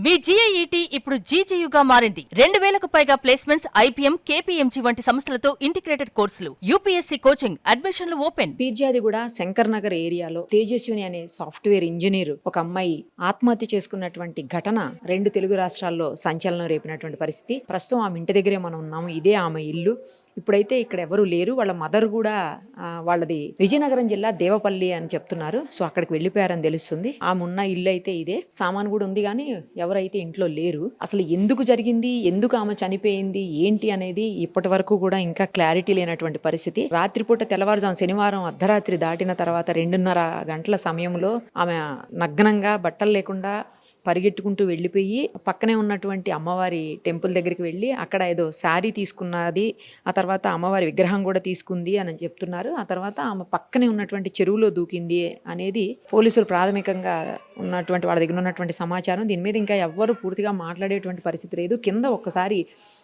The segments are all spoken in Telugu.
మీ జీఐఈటీ ఇప్పుడు జీజేయుగా మారింది. 2000కు పైగా ప్లేస్మెంట్స్, ఐపీఎం, కేపీఎంజీ వంటి సంస్థలతో ఇంటిగ్రేటెడ్ కోర్సులు. యూపీఎస్సీ కోచింగ్, అడ్మిషన్లు ఓపెన్. పీర్జాదిగూడ శంకర్ నగర్ ఏరియాలో తేజస్విని అనే సాఫ్ట్వేర్ ఇంజనీర్ ఒక అమ్మాయి ఆత్మహత్య చేసుకున్నటువంటి ఘటన 2 తెలుగు రాష్ట్రాల్లో సంచలనం రేపినటువంటి పరిస్థితి. ప్రస్తుతం ఆమె ఇంటి దగ్గరే మనం ఉన్నాము. ఇదే ఆమె ఇల్లు. ఇప్పుడైతే ఇక్కడ ఎవరు లేరు. వాళ్ళ మదర్ కూడా వాళ్ళది విజయనగరం జిల్లా దేవపల్లి అని చెప్తున్నారు. సో అక్కడికి వెళ్ళిపోయారని తెలుస్తుంది. ఆమె ఉన్న ఇల్లు అయితే ఇదే. సామాన్ కూడా ఉంది కానీ ఎవరైతే ఇంట్లో లేరు. అసలు ఎందుకు జరిగింది, ఎందుకు ఆమె చనిపోయింది, ఏంటి అనేది ఇప్పటి వరకు కూడా ఇంకా క్లారిటీ లేనటువంటి పరిస్థితి. రాత్రిపూట తెల్లవారుజాము శనివారం అర్ధరాత్రి దాటిన తర్వాత 2:30 గంటల సమయంలో ఆమె నగ్నంగా బట్టలు లేకుండా పరిగెట్టుకుంటూ వెళ్ళిపోయి పక్కనే ఉన్నటువంటి అమ్మవారి టెంపుల్ దగ్గరికి వెళ్ళి అక్కడ ఏదో శారీ తీసుకున్నది, ఆ తర్వాత అమ్మవారి విగ్రహం కూడా తీసుకుంది అని చెప్తున్నారు. ఆ తర్వాత ఆమె పక్కనే ఉన్నటువంటి చెరువులో దూకింది అనేది పోలీసులు ప్రాథమికంగా ఉన్నటువంటి వాళ్ళ దగ్గర ఉన్నటువంటి సమాచారం. దీని మీద ఇంకా ఎవ్వరు పూర్తిగా మాట్లాడేటువంటి పరిస్థితి లేదు. కింద ఒక్కసారి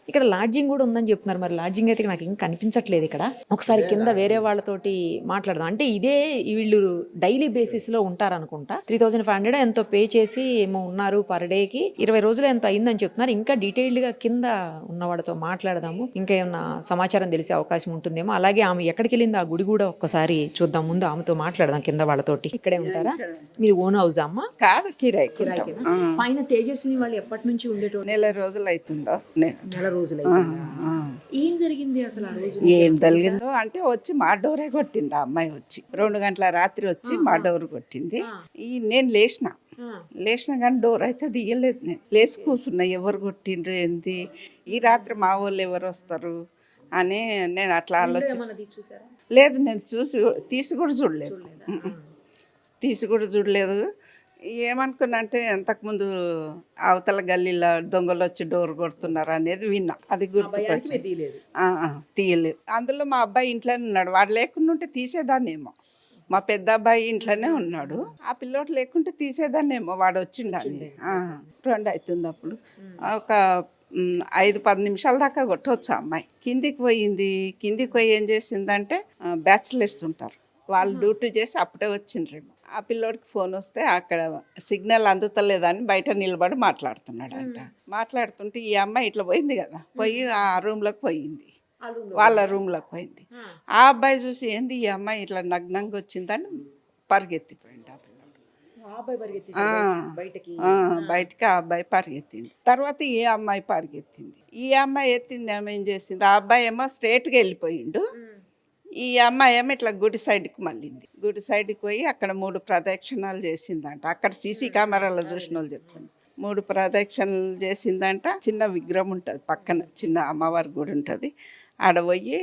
ఇక్కడ లాడ్జింగ్ కూడా ఉందని చెప్తున్నారు. మరి లాడ్జింగ్ అయితే నాకు ఇంకా కనిపించట్లేదు ఇక్కడ. ఒకసారి కింద వేరే వాళ్ళతోటి మాట్లాడదాం. అంటే ఇదే వీళ్ళు డైలీ బేసిస్ లో ఉంటారనుకుంటా. 3500 ఎంతో పే చేసి ఏమో ఉన్నారు పర్ డేకి. 20 రోజులు ఎంతో అయిందని చెప్తున్నారు. ఇంకా డీటెయిల్డ్ గా కింద ఉన్న వాళ్ళతో మాట్లాడదాము. ఇంకా ఏమన్నా సమాచారం తెలిసే అవకాశం ఉంటుందేమో. అలాగే ఆమె ఎక్కడికి వెళ్ళింది ఆ గుడి కూడా ఒక్కసారి చూద్దాం. ముందు ఆమెతో మాట్లాడదాం కింద వాళ్ళతోటి. ఇక్కడే ఉంటారా? మీరు ఓన్ హౌస్ అమ్మ? కాదు, కిరాయి. పైన తేజస్విని వాళ్ళు ఎప్పటి నుంచి ఉండేటోళ్ళు? నెల రోజులు అవుతుందో. నెల రోజులు. ఏం జరిగింది అసలు ఆ రోజు? ఏం జరిగిందో అంటే వచ్చి మా డోరే కొట్టింది ఆ అమ్మాయి. వచ్చి 2 గంటల రాత్రి వచ్చి మా డోర్ కొట్టింది. నేను లేచిన కానీ డోర్ అయితే తీయలేదు. నేను లేచి కూర్చున్నా. ఎవరు కొట్టిండ్రు ఏంది, ఈ రాత్రి మా వాళ్ళు ఎవరు వస్తారు అని నేను అట్లా లేదు. నేను తీసి కూడా చూడలేదు. ఏమనుకున్నా అంటే ఎంతకుముందు అవతల గల్లీలో దొంగలు వచ్చి డోర్ కొడుతున్నారు అనేది విన్నా. అది గుర్తుకొచ్చి తీయలేదు. అందులో మా అబ్బాయి ఇంట్లోనే ఉన్నాడు. వాడు లేకుండా ఉంటే తీసేదాన్నేమో. మా పెద్ద అబ్బాయి ఇంట్లోనే ఉన్నాడు. ఆ పిల్లోడు లేకుంటే తీసేదాన్నేమో. వాడు వచ్చిండని 2 అవుతుంది అప్పుడు. ఒక 5-10 నిమిషాల దాకా కొట్టవచ్చు ఆ అమ్మాయి. కిందికి పోయి ఏం చేసిందంటే బ్యాచిలర్స్ ఉంటారు, వాళ్ళు డ్యూటీ చేసి అప్పుడే వచ్చిండ్రేమో. ఆ పిల్లోడికి ఫోన్ వస్తే అక్కడ సిగ్నల్ అందుతలేదని బయట నిలబడి మాట్లాడుతున్నాడంట. మాట్లాడుతుంటే ఈ అమ్మాయి ఇట్లా పోయింది కదా, పోయి ఆ రూమ్లోకి పోయింది, వాళ్ళ రూమ్లోకి పోయింది. ఆ అబ్బాయి చూసి ఏంది ఈ అమ్మాయి ఇట్లా నగ్నంగా వచ్చిందని పరిగెత్తిపోయింది ఆ పిల్లోడు. బయటికి ఆ అబ్బాయి పరిగెత్తింది. తర్వాత ఈ అమ్మాయి పరిగెత్తింది. ఈ అమ్మాయి ఎత్తింది, ఆమె ఏం చేసింది, ఆ అబ్బాయి ఏమో స్ట్రేట్గా వెళ్ళిపోయిండు. ఈ అమ్మాయి ఏమో ఇట్లా గుడి సైడ్కి మళ్ళింది. గుడి సైడ్కి పోయి అక్కడ 3 ప్రదక్షిణాలు చేసిందంట. అక్కడ సీసీ కెమెరాలో చూసిన వాళ్ళు చెప్తాను. 3 ప్రదక్షిణలు చేసిందంట. చిన్న విగ్రహం ఉంటుంది పక్కన, చిన్న అమ్మవారి గుడి ఉంటుంది. ఆడ పోయి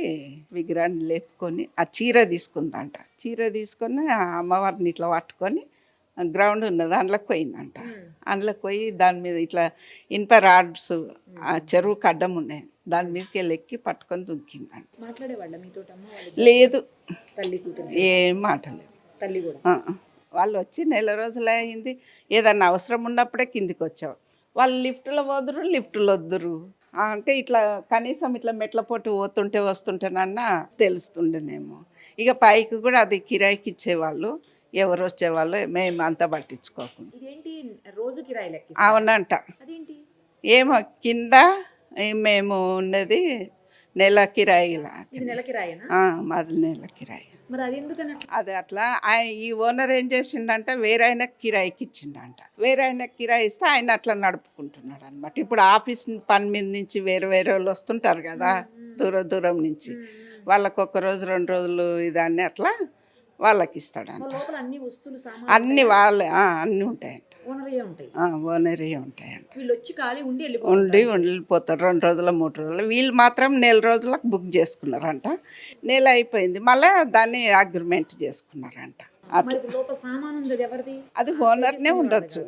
విగ్రహాన్ని లేపుకొని ఆ చీర తీసుకుందంట. చీర తీసుకొని ఆ అమ్మవారిని ఇట్లా పట్టుకొని గ్రౌండ్ ఉన్న దాంట్లోకి పోయిందంట. అందులోకి పోయి దాని మీద ఇట్లా ఇనుప రాడ్స్ ఆ చెరువుకి అడ్డం ఉన్నాయి, దాని మీదకి ఎక్కి పట్టుకొని దుంకిందంట. లేదు, ఏం మాటలేదు. వాళ్ళు వచ్చి నెల రోజులే అయింది. ఏదన్నా అవసరం ఉన్నప్పుడే కిందికి వచ్చావు. వాళ్ళు లిఫ్ట్లో వద్దురు అంటే ఇట్లా కనీసం ఇట్లా మెట్ల పోటీ పోతుంటే వస్తుంటేనన్నా తెలుస్తుండేనేమో. ఇక పైకి కూడా అది కిరాయికి ఇచ్చేవాళ్ళు, ఎవరు వచ్చేవాళ్ళు మేము అంతా పట్టించుకోకుండా. అవునంట. ఏమో కింద మేము ఉన్నది నెల కిరాయిలా. మాది నెల కిరాయి. అది అట్లా ఈ ఓనర్ ఏం చేసిండంట, వేరే ఆయన కిరాయికి ఇచ్చిండంట. వేరే ఆయన కిరాయి ఇస్తే ఆయన అట్లా నడుపుకుంటున్నాడు అనమాట. ఇప్పుడు ఆఫీస్ పని మీద నుంచి వేరే వాళ్ళు వస్తుంటారు కదా, దూరం నుంచి. వాళ్ళకు 1 రోజు 2 రోజులు ఇదాన్ని అట్లా వాళ్ళకి ఇస్తాడంట. అన్ని వాళ్ళే అన్నీ ఉంటాయంట. ఓనరే ఉంటాయంట. ఉండి వెళ్ళిపోతారు 2 రోజులు 3 రోజులు. వీళ్ళు మాత్రం నెల రోజులకు బుక్ చేసుకున్నారంట. నెల అయిపోయింది, మళ్ళీ దాన్ని అగ్రిమెంట్ చేసుకున్నారంట. అది ఓనర్నే ఉండొచ్చు.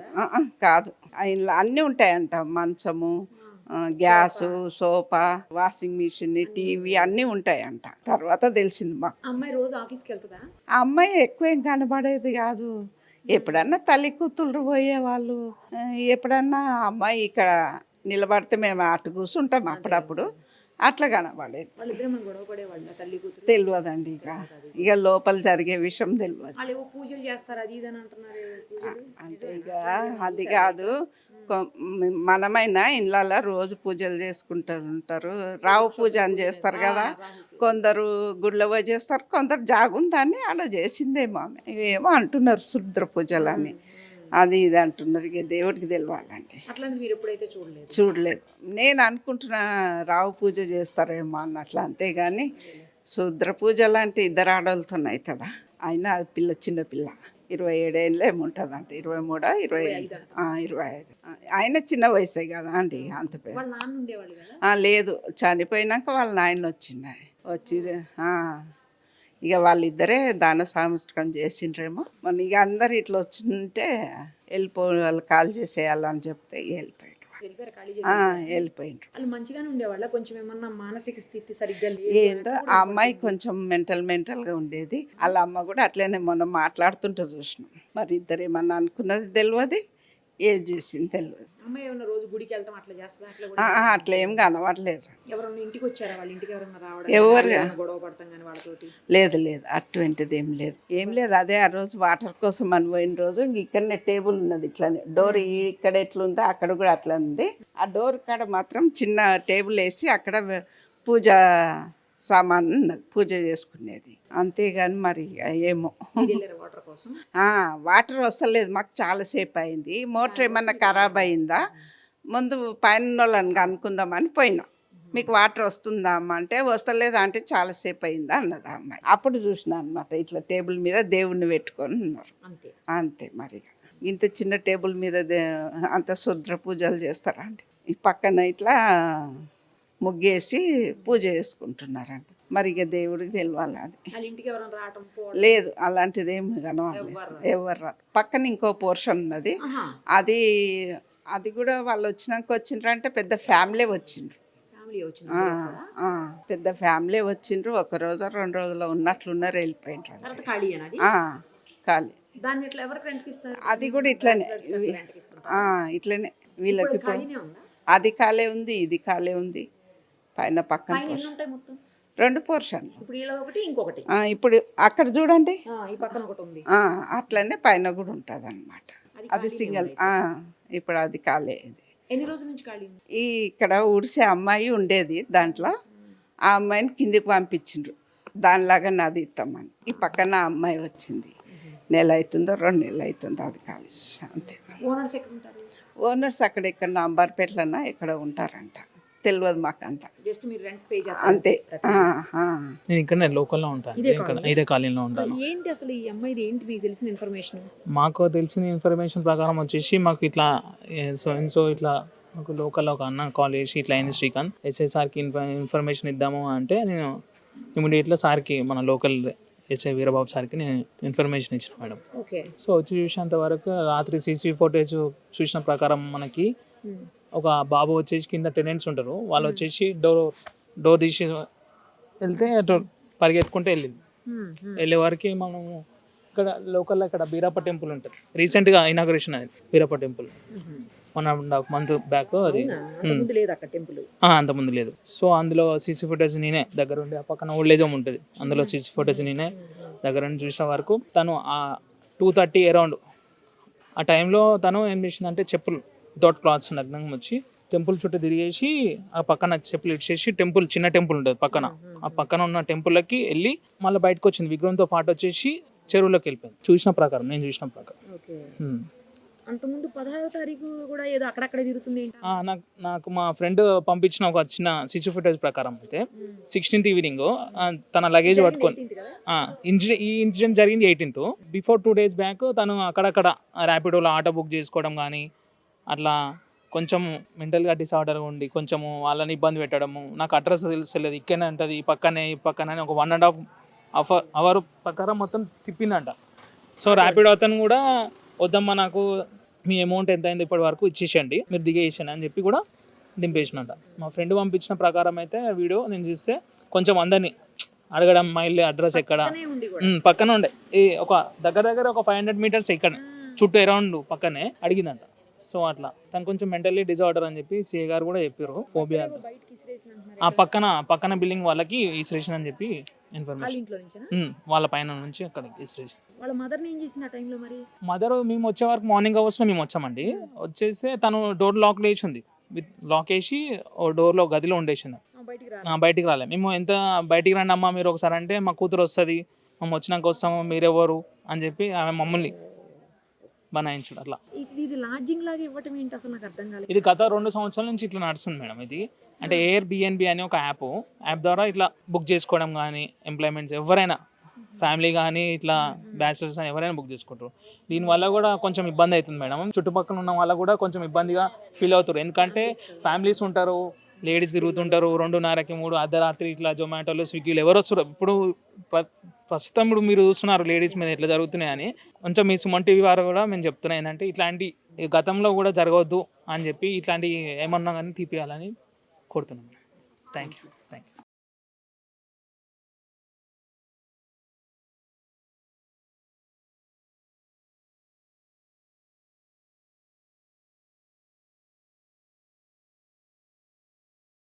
కాదు, ఆయన అన్నీ ఉంటాయంట. మంచము, gas, sofa, washing machine, TV అన్నీ ఉంటాయంట. తర్వాత తెలిసింది మాకు. ఆ అమ్మాయి ఎక్కువ ఏం కనబడేది కాదు. ఎప్పుడన్నా తల్లి కూతుళ్ళు పోయేవాళ్ళు. ఎప్పుడన్నా అమ్మాయి ఇక్కడ నిలబడితే మేము అటు కూర్చుంటాం అప్పుడప్పుడు. అట్లా కనబడేది. వాళ్ళిద్దరే మనం గొడవ పడేవాళ్ళ తల్లి కూతురు? తెలియదండి, ఇక లోపల జరిగే విషయం తెలియదు. వాళ్ళు ఏవో పూజలు చేస్తారు అది ఇది అని అంటున్నారు, పూజలు అంటే ఇక అది కాదు, మనమైనా ఇళ్ళల్లో రోజు పూజలు చేసుకుంటూ ఉంటారు. రావు పూజ అని చేస్తారు కదా, కొందరు గుళ్ళో పోయి చేస్తారు, కొందరు జాగుందని అలా చేసిందేమో ఆమె. ఏమో అంటున్నారు శుద్ర పూజలు అని, అది ఇది అంటున్నారు. ఇక దేవుడికి తెలియాలండి. అట్లాంటిది మీరు ఎప్పుడైతే చూడలేదు? చూడలేదు. నేను అనుకుంటున్నా రావు పూజ చేస్తారేమో అన్నట్లు, అంతేగాని శుద్ర పూజ లాంటి ఇద్దరు ఆడవాళ్ళతో అవుతుందా? అయినా అది పిల్ల, చిన్న పిల్ల 27 ఏళ్ళు ఏముంటుందంట, 23 25 25. ఆయన చిన్న వయసే కదా అండి, అంత పేరు. వాళ్ళ నాన్న ఉండేవాళ్ళు కదా? లేదు, చనిపోయినాక వాళ్ళ నాయన వచ్చి ఇక వాళ్ళిద్దరే దాన సంస్కారం చేసిండ్రేమో. మన ఇక అందరు ఇట్లా వచ్చింటే వాళ్ళు కాల్ చేసేయాలని చెప్తే వెళ్ళిపోయారు. వెళ్ళిపోయిండ్రు. వాళ్ళు మంచిగానే ఉండేవాళ్ళ? కొంచెం ఏమన్నా మానసిక స్థితి సరిగ్గా లేదు? ఏందో ఆ అమ్మాయి కొంచెం మెంటల్గా ఉండేది. వాళ్ళ అమ్మ కూడా అట్లనే మొన్న మాట్లాడుతుంటే చూసినాం. మరి ఇద్దరు ఏమన్నా అనుకున్నది తెలియదు, ఏం చేసింది తెలియదు. అమ్మాయి ఏమన్నా రోజు గుడికి వెళ్ళటం అట్లా చేస్తా? అట్లా ఏం కనబడలేదు. ఎవరన్నా ఇంటికి వచ్చారా? వాళ్ళ ఇంటికి ఎవరన్నా రావడం, ఎవరు గొడవ పడతాం కానీ వాళ్ళతోటి? లేదు అటువంటిది ఏం లేదు. అదే ఆ రోజు వాటర్ కోసం అని పోయిన రోజు ఇక్కడనే టేబుల్ ఉన్నది, ఇట్లానే డోర్ ఇక్కడ ఎట్లుందో అక్కడ కూడా అట్లా ఉంది. ఆ డోర్ కాడ మాత్రం చిన్న టేబుల్ వేసి అక్కడ పూజ సామాన్ ఉన్నది, పూజ చేసుకునేది. అంతేగాని మరి ఏమో వాటర్ కోసం వాటర్ వస్తలేదు మాకు, చాలాసేపు అయింది. మోటార్ ఏమన్నా ఖరాబ్ అయిందా, ముందు పైన వాళ్ళని అనుకుందామని పోయినా. మీకు వాటర్ వస్తుందా అమ్మ అంటే, వస్తలేదు అంటే చాలాసేపు అయిందా అన్నది అమ్మాయి. అప్పుడు చూసిన అనమాట, ఇట్లా టేబుల్ మీద దేవుణ్ణి పెట్టుకొని ఉన్నారు. అంతే మరి ఇంత చిన్న టేబుల్ మీద అంత శుద్ర పూజలు చేస్తారా అండి? ఈ పక్కన ఇట్లా ముగ్గేసి పూజ చేసుకుంటున్నారంట. మరి ఇక దేవుడికి తెలియాలి అది. లేదు అలాంటిది ఏమి కనవాలేదు, ఎవరు రారు. పక్కన ఇంకో పోర్షన్ ఉన్నది, అది కూడా వాళ్ళు వచ్చిండ్రంటే పెద్ద ఫ్యామిలీ వచ్చిండ్రు. పెద్ద ఫ్యామిలీ వచ్చిండ్రు. 1 రోజు 2 రోజులు ఉన్నట్లున్నారు, వెళ్ళిపోయిండ్రు. ఖాళీ. అది కూడా ఇట్లనే వీళ్ళకి ఇప్పుడు అది ఖాళీ ఉంది, ఇది ఖాళీ ఉంది. పైన పక్కన 2 పోర్షన్లు. ఇప్పుడు అక్కడ చూడండి, అట్లనే పైన కూడా ఉంటుంది అనమాట. అది సింగిల్. ఇప్పుడు అది ఖాళీ. ఎన్ని రోజుల నుంచి ఖాళీ? ఇక్కడ ఊడిసే అమ్మాయి ఉండేది, దాంట్లో ఆ అమ్మాయిని కిందికి పంపించిండ్రు, దానిలాగా నాది ఇస్తామని. ఈ పక్కన ఆ అమ్మాయి వచ్చింది, నెల అవుతుందో 2 నెలలు అవుతుందో అది ఖాళీ. అంతే. ఓనర్స్ అక్కడ ఇక్కడ అంబర్పేటలోనా ఎక్కడ ఉంటారంట, తెలియదు మాకు అంతా. అంతే. నేను ఇక్కడ లోకల్లో ఉంటాను, ఇదే కాలనీలో ఉంటాను. ఏంటి అసలు ఈ అమ్మాయిది ఏంటి మీకు తెలిసిన ఇన్ఫర్మేషన్? మాకు తెలిసిన ఇన్ఫర్మేషన్ ప్రకారం వచ్చేసి మాకు ఇట్లా సో ఇట్లా మాకు లోకల్లో ఒక అన్న కాల్ చేసి ఇట్లా అయింది శ్రీకాంత్, ఎస్ఐ సార్కి ఇన్ఫర్మేషన్ ఇద్దాము అంటే నేను ఇమీడియట్గా సార్కి, మన లోకల్ ఎస్ఐ వీరబాబు సార్కి నేను ఇన్ఫర్మేషన్ ఇచ్చిన మేడం. సో వచ్చి చూసేంత వరకు రాత్రి సీసీ ఫుటేజ్ చూసిన ప్రకారం మనకి ఒక బాబు వచ్చేసి కింద టెనెంట్స్ ఉంటారు, వాళ్ళు వచ్చేసి డోర్ తీసి వెళ్తే పరిగెత్తుకుంటే వెళ్ళే వరకు మనం ఇక్కడ లోకల్లో ఇక్కడ బీరప్ప టెంపుల్ ఉంటుంది, రీసెంట్గా ఇనాగ్రేషన్ అయింది బీరప్ప టెంపుల్ 1.5 month బ్యాక్. అది అంతకుముందు లేదు. సో అందులో సీసీ ఫుటేజ్ నేనే దగ్గర ఉండి, ఆ పక్కన ఓల్డేజ్ హోమ్ ఉంటుంది, అందులో సీసీ ఫుటేజ్ నేనే దగ్గర ఉండి చూసిన వరకు తను ఆ 2:30 అరౌండ్ ఆ టైంలో తను ఏం చేసిందంటే చెప్పులు వితౌట్ క్లాత్స్ నగ్నంగా వచ్చి టెంపుల్ చుట్టూ తిరిగేసి ఆ పక్కన చెప్పులు ఇచ్చేసి టెంపుల్, చిన్న టెంపుల్ ఉంటుంది పక్కన, ఆ పక్కన ఉన్న టెంపుల్కి వెళ్ళి మళ్ళీ బయటకు వచ్చింది, విగ్రహంతో పాటు వచ్చేసి చెరువులోకి వెళ్ళిపోయింది. చూసిన ప్రకారం, నేను చూసిన ప్రకారం. అంతకుముందు 16వ తారీఖు కూడా ఏదో అక్కడక్కడ తిరుగుతుంది. నాకు మా ఫ్రెండ్ పంపించిన ఒక చిన్న సీసీ ఫుటేజ్ ప్రకారం అయితే 16th ఈవినింగ్ తన లగేజ్ పట్టుకొని, ఈ ఇన్సిడెంట్ జరిగింది 18th. బిఫోర్ 2 days బ్యాక్ తను అక్కడక్కడ ర్యాపిడోలో ఆటో బుక్ చేసుకోవడం కానీ, అట్లా కొంచెం మెంటల్గా డిసార్డర్గా ఉండి కొంచెము వాళ్ళని ఇబ్బంది పెట్టడము, నాకు అడ్రస్ తెలుస్తలేదు, ఇక్కడనే ఉంటుంది, ఈ పక్కనే అని ఒక 1.5 hour ప్రకారం మొత్తం తిప్పిందంట. సో ర్యాపిడో అతను కూడా వద్దమ్మా, నాకు మీ అమౌంట్ ఎంత అయింది ఇప్పటి వరకు ఇచ్చేసేయండి, మీరు దిగేసాను అని చెప్పి కూడా దింపేసినట్ట. మా ఫ్రెండ్ పంపించిన ప్రకారం అయితే వీడియో నేను చూస్తే కొంచెం అందరినీ అడగడం, మా ఇల్లు అడ్రస్ ఎక్కడ, పక్కన ఉండే ఒక దగ్గర ఒక 500 meters ఇక్కడ చుట్టూ అరౌండ్ పక్కనే అడిగిందంట. సో అట్లా తను కొంచెం మెంటల్లీ డిజార్డర్ అని చెప్పి సిఏ గారు కూడా చెప్పారు. ఫోబియా ఆ పక్కన బిల్డింగ్ వాళ్ళకి ఇసిరేషన్ అని చెప్పి ఇన్ఫర్మేషన్ ఇంట్లో నుంచేనా? వాళ్ళ పైన నుంచి అక్కడ ఇసిరేషన్. వాళ్ళ మదర్ని ఏం చేసింది ఆ టైంలో మరి? మదర్ మేము వచ్చే వరకు మార్నింగ్ అవర్స్లో మేము వచ్చామండి. వచ్చేస్తే తను డోర్ లాక్ వేసింది, విత్ లాక్ వేసి డోర్లో గదిలో ఉండేసింది. బయటికి బయటికి రాలే. మేము ఎంత బయటికి రండి అమ్మా మీరు ఒకసారి అంటే మా కూతురు వస్తుంది, మేము వచ్చినాక వస్తాము, మీరెవరు అని చెప్పి ఆమె మమ్మల్ని బనాయించుడు అట్లా. ఇది లాడ్జింగ్ లాగా ఇవ్వటం ఏంటి అసలు నాకు అర్థం కాలేదు. ఇది గత 2 సంవత్సరాల నుంచి ఇట్లా నడుస్తుంది మేడం. ఇది అంటే ఎయిర్ బిఎన్బి అని ఒక యాప్ ద్వారా ఇట్లా బుక్ చేసుకోవడం కానీ, ఎంప్లాయ్మెంట్స్ ఎవరైనా ఫ్యామిలీ కానీ ఇట్లా బ్యాచిలర్స్ అని ఎవరైనా బుక్ చేసుకుంటారు. దీనివల్ల కూడా కొంచెం ఇబ్బంది అవుతుంది మేడం. చుట్టుపక్కల ఉన్న వాళ్ళకు కూడా కొంచెం ఇబ్బందిగా ఫీల్ అవుతారు. ఎందుకంటే ఫ్యామిలీస్ ఉంటారు, లేడీస్ తిరుగుతుంటారు, 2:30కి 3 అర్ధరాత్రి ఇట్లా జొమాటోలు స్విగ్గీలు ఎవరు వస్తారు. ఇప్పుడు ప్రస్తుతం ఇప్పుడు మీరు చూస్తున్నారు లేడీస్ మీద ఎట్లా జరుగుతున్నాయని. కొంచెం మీ సుమన్ టీవీ వారు కూడా మేము చెప్తున్నాం ఏంటంటే ఇట్లాంటి గతంలో కూడా జరగవద్దు అని చెప్పి ఇట్లాంటి ఏమన్నా కానీ తీపియాలని కోరుతున్నాం. Thank you.